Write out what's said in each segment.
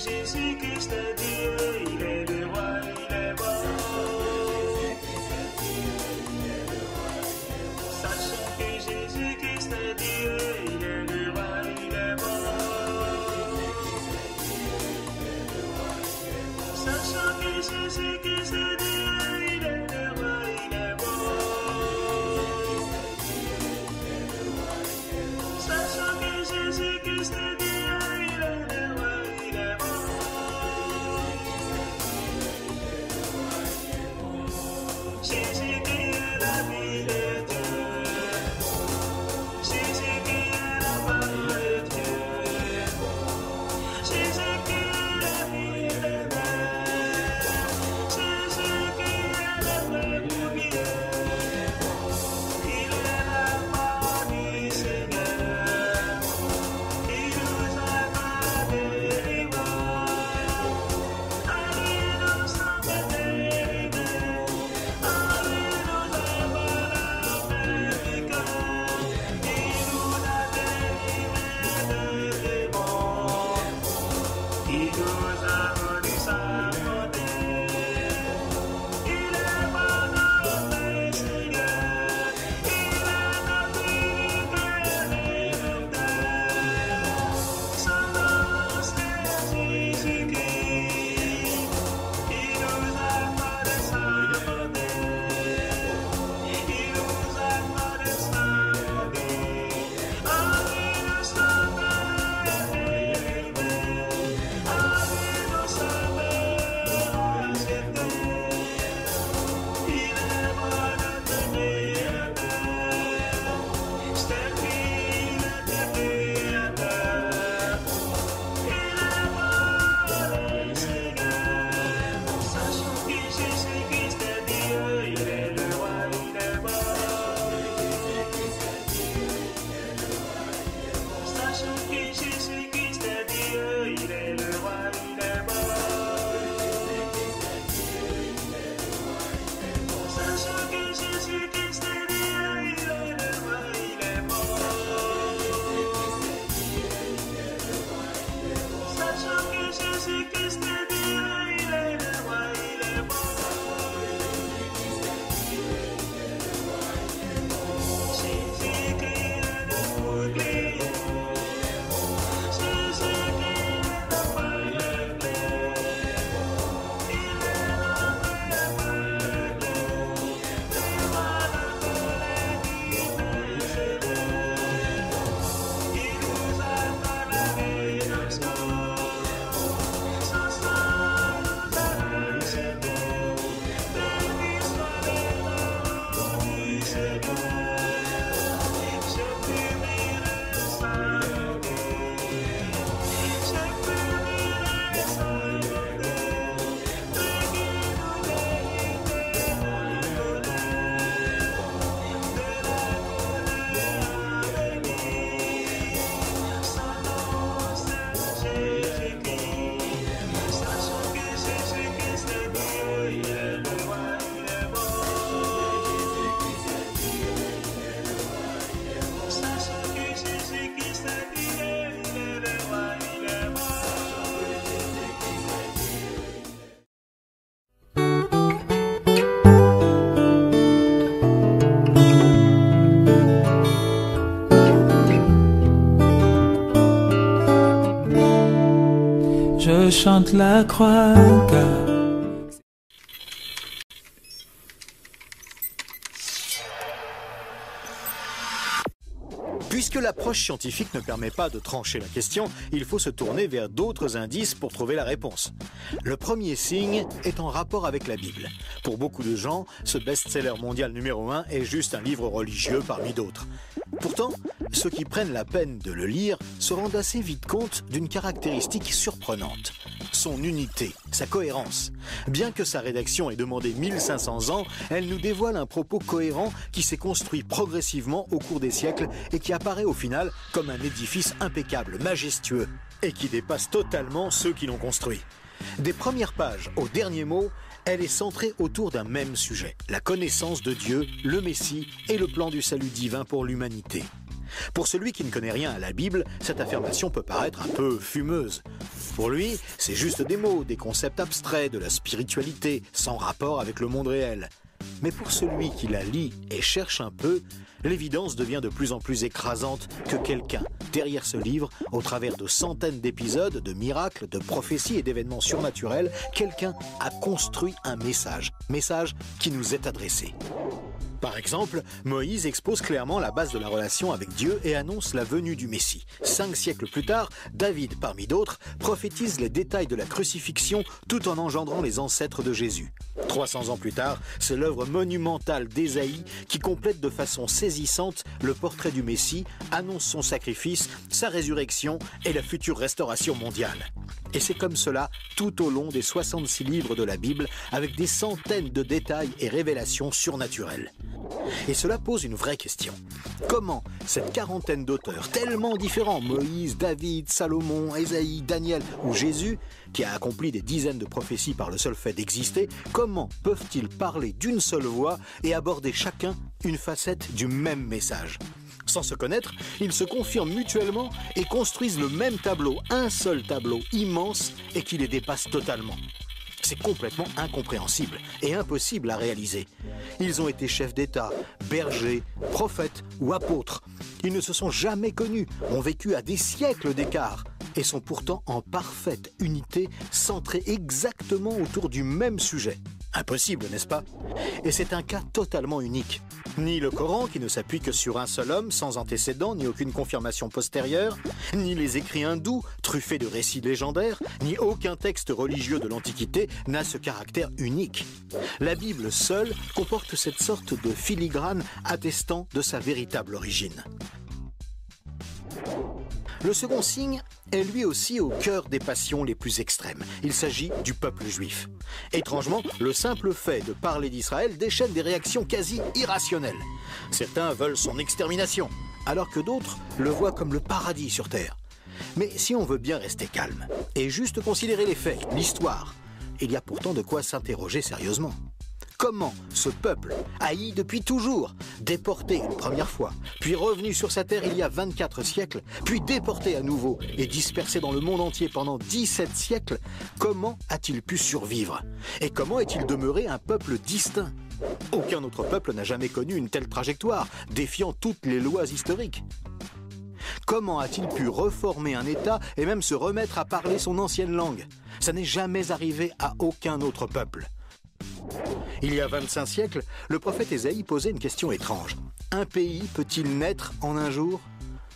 Jésus-Christ est Dieu, il est le roi, il est bon. Sachant que Jésus-Christ est Dieu, il est le roi, il est bon. Sachant que Jésus-Christ est Dieu, il est le roi, il est bon. Sachant que Jésus-Christ est Dieu, il est le roi, il est bon. Jésus qui est la vie de Dieu. Jésus qui est la parole de Dieu. Jésus qui est la vie de Dieu. Jésus qui est le vrai premier. Il est la parole du Seigneur. Il nous a donné les voix. À lui nous sommes délivrés. À lui nous avons la paix du cœur. Il nous a délivrés de démons. Il nous a rendu sa bonté. Il est bon notre Seigneur. Il est notre unique rédempteur. Son nom c'est Jésus-Christ. Il nous a accordé sa bonté. Il nous a accordé sa bonté. En lui nous sommes délivrés. En lui nous sommes rachetés. Il est bon notre Créateur. C'est lui notre Créateur. Il est bon le Seigneur. Sachant que Jésus-Christ est Dieu, il est le roi, il est bon. Sachant que Jésus-Christ est Dieu, il est le roi, il est bon. Sachant que Jésus-Christ est Dieu, il est le roi, il est bon. Sachant que Jésus-Christ est Dieu, il est le roi, il est bon. Jésus qui est le bouclier. Jésus qui est le paraclet. Il est notre paraclet. Devant la colère du pécheur. Il nous a fait la rédemption. Son sang nous a rachetés. Béni soit le nom du Seigneur. Je publierai sa bonté. Je publierai sa bonté. Lui qui nous délivre de la colère à venir. Son nom c'est Jésus-Christ. Sachant que Jésus-Christ est Dieu, il est le roi, il est bon. Sachant que Jésus-Christ est Dieu, il est le roi, il est bon. Je chante la croix car Puisque l'approche scientifique ne permet pas de trancher la question, il faut se tourner vers d'autres indices pour trouver la réponse. Le premier signe est en rapport avec la Bible. Pour beaucoup de gens, ce best-seller mondial numéro 1 est juste un livre religieux parmi d'autres. Pourtant, ceux qui prennent la peine de le lire se rendent assez vite compte d'une caractéristique surprenante. Son unité, sa cohérence. Bien que sa rédaction ait demandé 1500 ans, elle nous dévoile un propos cohérent qui s'est construit progressivement au cours des siècles et qui apparaît au final comme un édifice impeccable, majestueux, et qui dépasse totalement ceux qui l'ont construit. Des premières pages au dernier mot, elle est centrée autour d'un même sujet, la connaissance de Dieu, le Messie et le plan du salut divin pour l'humanité. Pour celui qui ne connaît rien à la Bible, cette affirmation peut paraître un peu fumeuse. Pour lui, c'est juste des mots, des concepts abstraits, de la spiritualité, sans rapport avec le monde réel. Mais pour celui qui la lit et cherche un peu, l'évidence devient de plus en plus écrasante que quelqu'un, derrière ce livre, au travers de centaines d'épisodes, de miracles, de prophéties et d'événements surnaturels, quelqu'un a construit un message qui nous est adressé. Par exemple, Moïse expose clairement la base de la relation avec Dieu et annonce la venue du Messie. 5 siècles plus tard, David, parmi d'autres, prophétise les détails de la crucifixion tout en engendrant les ancêtres de Jésus. 300 ans plus tard, c'est l'œuvre monumentale d'Ésaïe qui complète de façon saisissante le portrait du Messie, annonce son sacrifice, sa résurrection et la future restauration mondiale. Et c'est comme cela tout au long des 66 livres de la Bible, avec des centaines de détails et révélations surnaturelles. Et cela pose une vraie question. Comment cette quarantaine d'auteurs tellement différents, Moïse, David, Salomon, Ésaïe, Daniel ou Jésus, qui a accompli des dizaines de prophéties par le seul fait d'exister, comment peuvent-ils parler d'une seule voix et aborder chacun une facette du même message ? Sans se connaître, ils se confirment mutuellement et construisent le même tableau, un seul tableau immense et qui les dépasse totalement. C'est complètement incompréhensible et impossible à réaliser. Ils ont été chefs d'État, bergers, prophètes ou apôtres. Ils ne se sont jamais connus, ont vécu à des siècles d'écart et sont pourtant en parfaite unité, centrés exactement autour du même sujet. Impossible, n'est-ce pas? Et c'est un cas totalement unique. Ni le Coran, qui ne s'appuie que sur un seul homme, sans antécédent, ni aucune confirmation postérieure, ni les écrits hindous, truffés de récits légendaires, ni aucun texte religieux de l'Antiquité n'a ce caractère unique. La Bible seule comporte cette sorte de filigrane attestant de sa véritable origine. Le second signe est lui aussi au cœur des passions les plus extrêmes. Il s'agit du peuple juif. Étrangement, le simple fait de parler d'Israël déchaîne des réactions quasi irrationnelles. Certains veulent son extermination, alors que d'autres le voient comme le paradis sur terre. Mais si on veut bien rester calme et juste considérer les faits, l'histoire, il y a pourtant de quoi s'interroger sérieusement. Comment ce peuple, haï depuis toujours, déporté une première fois, puis revenu sur sa terre il y a 24 siècles, puis déporté à nouveau et dispersé dans le monde entier pendant 17 siècles, comment a-t-il pu survivre? Et comment est-il demeuré un peuple distinct? Aucun autre peuple n'a jamais connu une telle trajectoire, défiant toutes les lois historiques. Comment a-t-il pu reformer un État et même se remettre à parler son ancienne langue? Ça n'est jamais arrivé à aucun autre peuple. Il y a 25 siècles, le prophète Ésaïe posait une question étrange. Un pays peut-il naître en un jour?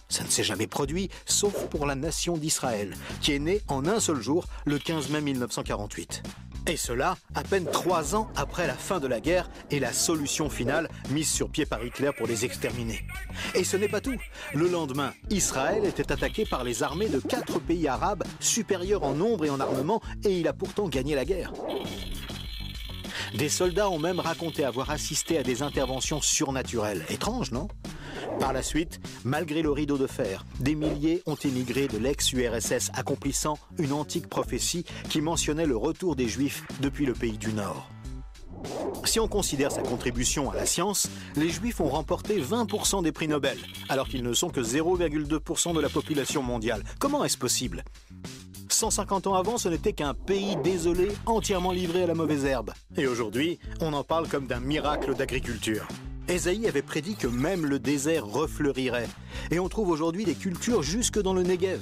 Ça ne s'est jamais produit, sauf pour la nation d'Israël, qui est née en un seul jour, le 15 mai 1948. Et cela, à peine 3 ans après la fin de la guerre et la solution finale mise sur pied par Hitler pour les exterminer. Et ce n'est pas tout. Le lendemain, Israël était attaqué par les armées de 4 pays arabes supérieurs en nombre et en armement, et il a pourtant gagné la guerre. Des soldats ont même raconté avoir assisté à des interventions surnaturelles. Étrange, non? Par la suite, malgré le rideau de fer, des milliers ont émigré de l'ex-URSS, accomplissant une antique prophétie qui mentionnait le retour des Juifs depuis le pays du Nord. Si on considère sa contribution à la science, les Juifs ont remporté 20% des prix Nobel, alors qu'ils ne sont que 0,2% de la population mondiale. Comment est-ce possible? 150 ans avant, ce n'était qu'un pays désolé, entièrement livré à la mauvaise herbe. Et aujourd'hui, on en parle comme d'un miracle d'agriculture. Ésaïe avait prédit que même le désert refleurirait. Et on trouve aujourd'hui des cultures jusque dans le Negev.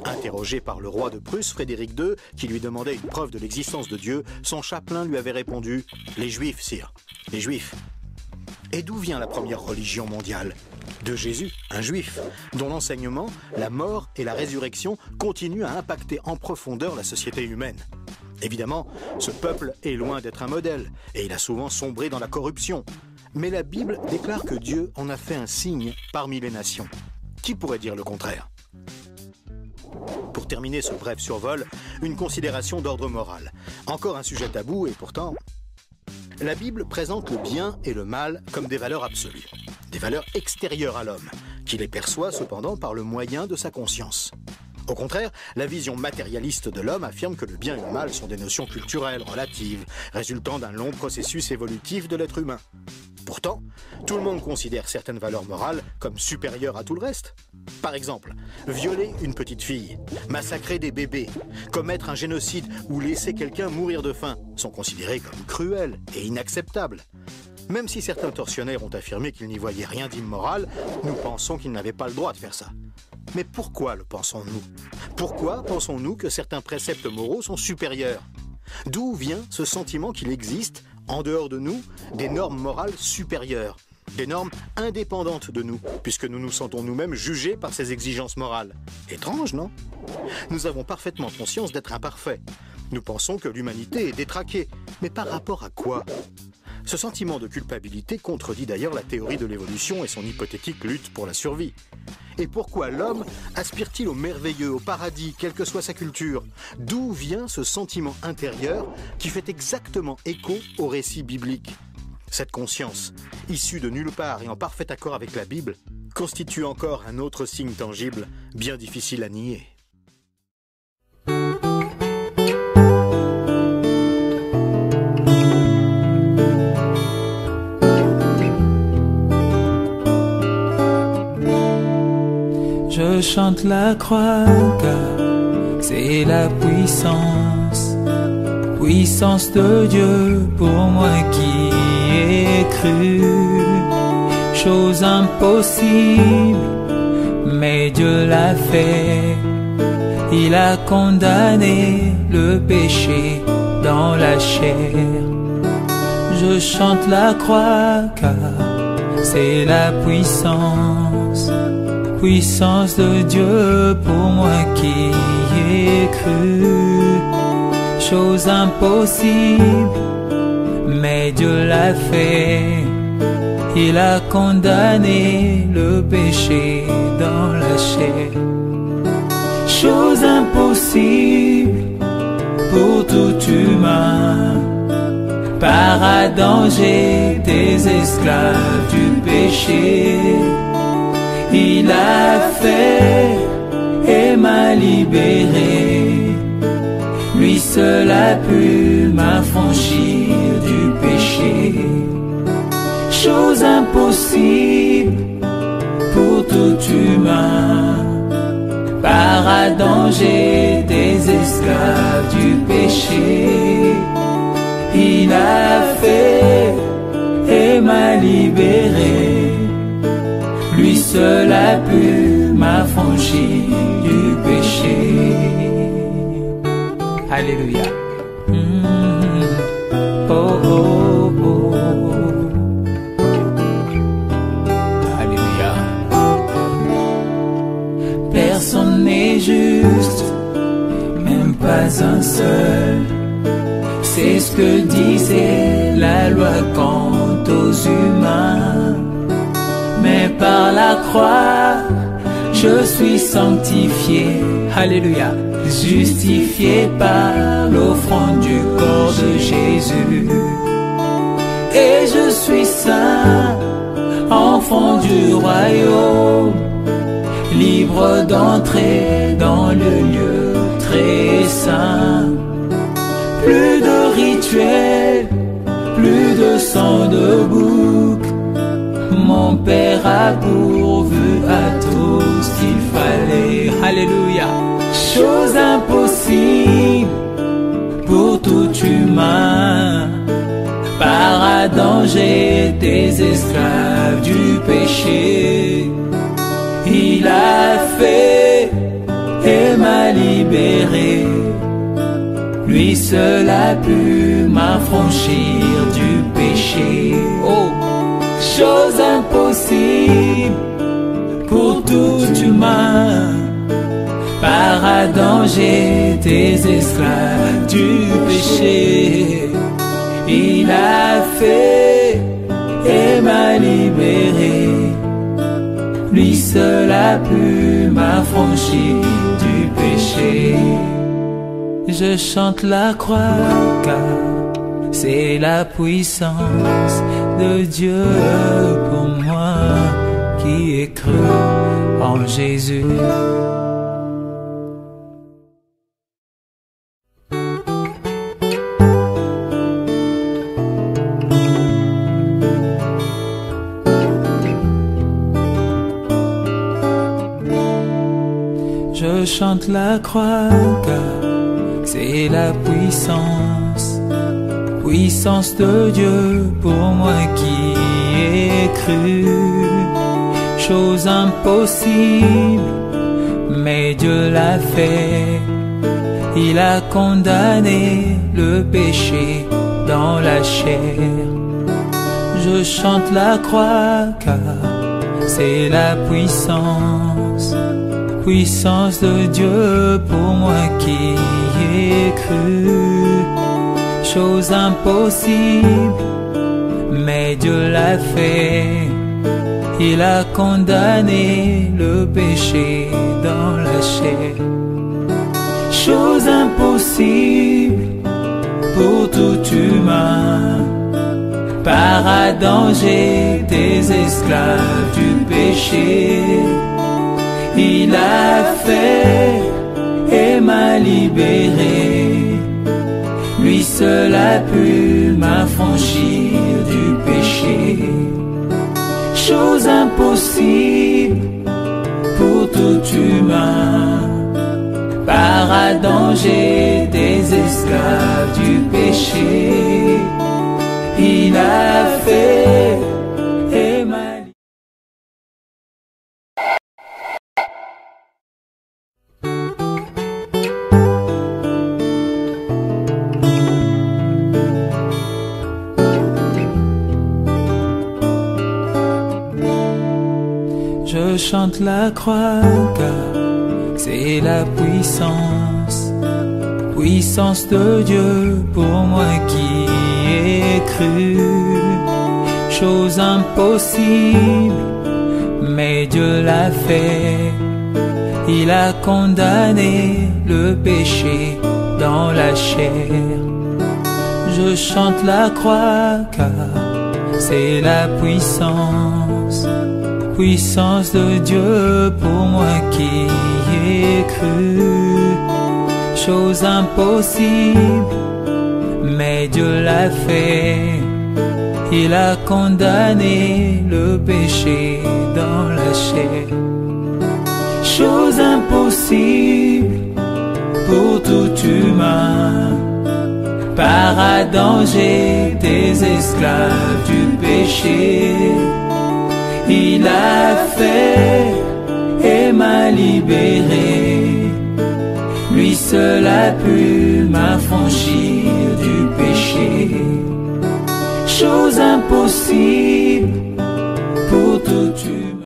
Interrogé par le roi de Prusse, Frédéric II, qui lui demandait une preuve de l'existence de Dieu, son chapelain lui avait répondu « Les Juifs, sire, les Juifs ». Et d'où vient la première religion mondiale? De Jésus, un juif, dont l'enseignement, la mort et la résurrection continuent à impacter en profondeur la société humaine. Évidemment, ce peuple est loin d'être un modèle, et il a souvent sombré dans la corruption. Mais la Bible déclare que Dieu en a fait un signe parmi les nations. Qui pourrait dire le contraire? Pour terminer ce bref survol, une considération d'ordre moral. Encore un sujet tabou et pourtant... La Bible présente le bien et le mal comme des valeurs absolues, des valeurs extérieures à l'homme, qui les perçoit cependant par le moyen de sa conscience. Au contraire, la vision matérialiste de l'homme affirme que le bien et le mal sont des notions culturelles, relatives, résultant d'un long processus évolutif de l'être humain. Pourtant, tout le monde considère certaines valeurs morales comme supérieures à tout le reste. Par exemple, violer une petite fille, massacrer des bébés, commettre un génocide ou laisser quelqu'un mourir de faim sont considérés comme cruels et inacceptables. Même si certains tortionnaires ont affirmé qu'ils n'y voyaient rien d'immoral, nous pensons qu'ils n'avaient pas le droit de faire ça. Mais pourquoi le pensons-nous? Pourquoi pensons-nous que certains préceptes moraux sont supérieurs? D'où vient ce sentiment qu'il existe, en dehors de nous, des normes morales supérieures, des normes indépendantes de nous, puisque nous nous sentons nous-mêmes jugés par ces exigences morales? Étrange, non? Nous avons parfaitement conscience d'être imparfaits. Nous pensons que l'humanité est détraquée. Mais par rapport à quoi? Ce sentiment de culpabilité contredit d'ailleurs la théorie de l'évolution et son hypothétique lutte pour la survie. Et pourquoi l'homme aspire-t-il au merveilleux, au paradis, quelle que soit sa culture? D'où vient ce sentiment intérieur qui fait exactement écho au récit biblique? Cette conscience, issue de nulle part et en parfait accord avec la Bible, constitue encore un autre signe tangible, bien difficile à nier. Je chante la croix car c'est la puissance, puissance de Dieu pour moi qui ai cru. Chose impossible, mais Dieu l'a fait. Il a condamné le péché dans la chair. Je chante la croix car c'est la puissance, puissance de Dieu pour moi qui ai cru. Chose impossible, mais Dieu l'a fait. Il a condamné le péché dans la chair. Chose impossible pour tout humain. Par Adam j'étais esclave du péché. Il a fait et m'a libéré. Lui seul a pu m'affranchir du péché. Chose impossible pour tout humain. Par Adam j'étais esclave du péché. Il a fait et m'a libéré. Lui seul a pu m'affranchir du péché. Alléluia. Oh, oh, oh. Alléluia. Personne n'est juste, même pas un seul. C'est ce que disait la loi quant aux humains. Mais par la croix, je suis sanctifié. Alléluia. Justifié par l'offrande du corps de Jésus. Et je suis saint, enfant du royaume, libre d'entrer dans le lieu très saint. Plus de rituels, plus de sang de bouc. Mon Père a pourvu à tout ce qu'il fallait. Alléluia. Chose impossible pour tout humain. Par Adam j'étais esclave du péché. Il a fait et m'a libéré. Lui seul a pu m'affranchir du péché. Oh, chose impossible pour tout humain. Par Adam j'étais esclave du péché. Il a fait et m'a libéré. Lui seul a pu m'affranchir du péché. Je chante la croix car c'est la puissance de Dieu pour moi qui ai cru en Jésus. chante la croix car c'est la puissance de Dieu pour moi qui ai cru. Chose impossible, mais Dieu l'a fait. Il a condamné le péché dans la chair. Je chante la croix car c'est la puissance de Dieu pour moi qui ai cru. Chose impossible, mais Dieu l'a fait. Il a condamné le péché dans la chair. Chose impossible pour tout humain. Par Adam j'étais esclave du péché. Il a fait et m'a libéré. Lui seul a pu m'affranchir du péché. Chose impossible pour tout humain. Par Adam j'étais esclave du péché. Il a fait et m'a Je chante la croix car c'est la puissance de Dieu pour moi qui ai cru. Chose impossible, mais Dieu l'a fait. Il a condamné le péché dans la chair. Je chante la croix car c'est la puissance de Dieu pour moi qui ai cru. Chose impossible, mais Dieu l'a fait. Il a condamné le péché dans la chair. Chose impossible pour tout humain. Par Adam j'étais esclave du péché. Il a fait et m'a libéré. Lui seul a pu m'affranchir du péché. Chose impossible